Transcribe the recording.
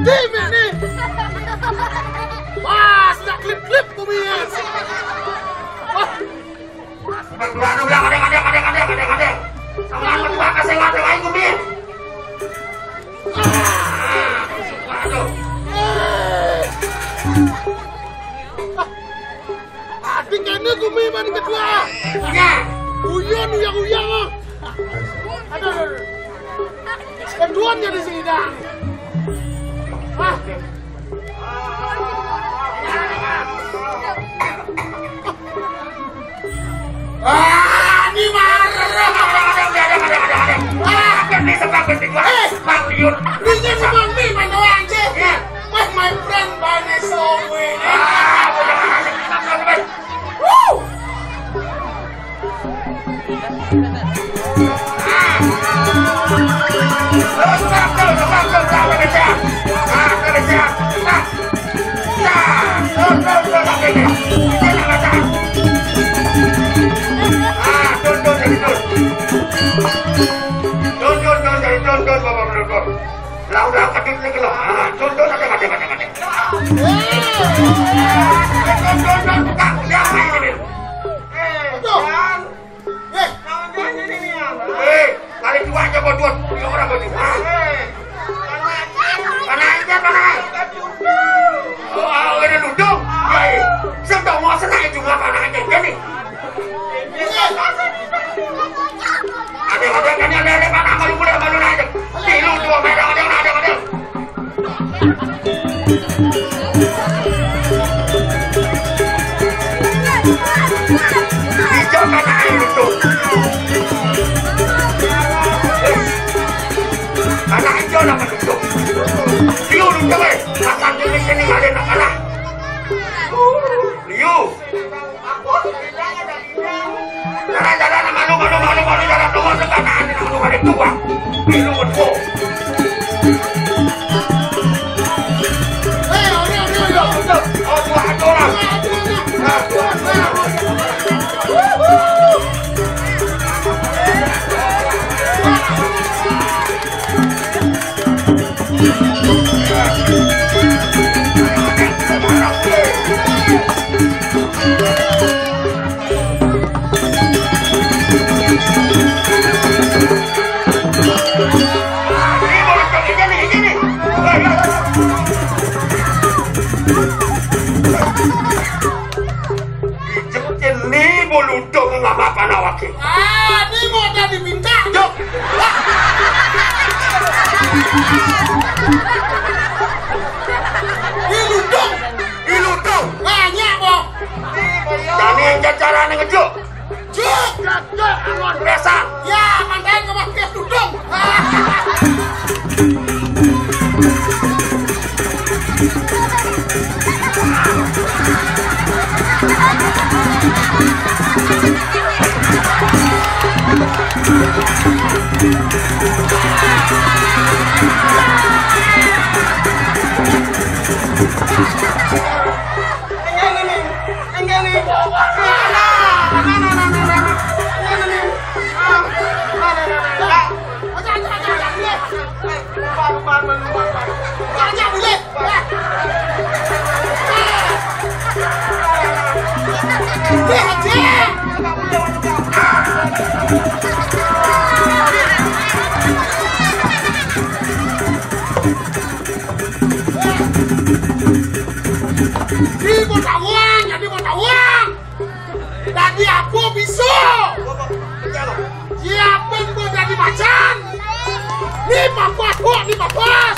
Dime nih. Wah, sudah klip-klip kumis. Wah. Aduh, kadang. Sama berdua kasih ngate wae kumis. Aduh. Adik kene kumis man kedua. Ya. Uyang. Aduh. Keduanya di sini dah. Wah. Ini marah. Bisa bagus di gua. Bang Liur. Ini semang mi mana anjir. Wah, my friend bane sowe. Laura kadit lagi loh. Contoh ada. Kali dua aja bodot. Dia orang bodot. Panai. Oh, ada duduk. Sedang mau senang juga panai jadi. Ada panah malu aja. Tilu dua merah ada. Hijau kan air itu. Karena hijau dapat duduk. Liu duduk makan di sini ada nak kalah. Liu. Jalan malu jalan tua sekarang malu ada tua. Liu betul. Ini mau jadi minta. Yuk. Diludung. Banyak, Bang. Jadi yang jajaran ngejuk. Juk. Angon biasa. Ya, mandain ke makias dudung. Jadi mau uang. Tadi aku bisa. Siapin mau jadi macan. Nih Pak Bos.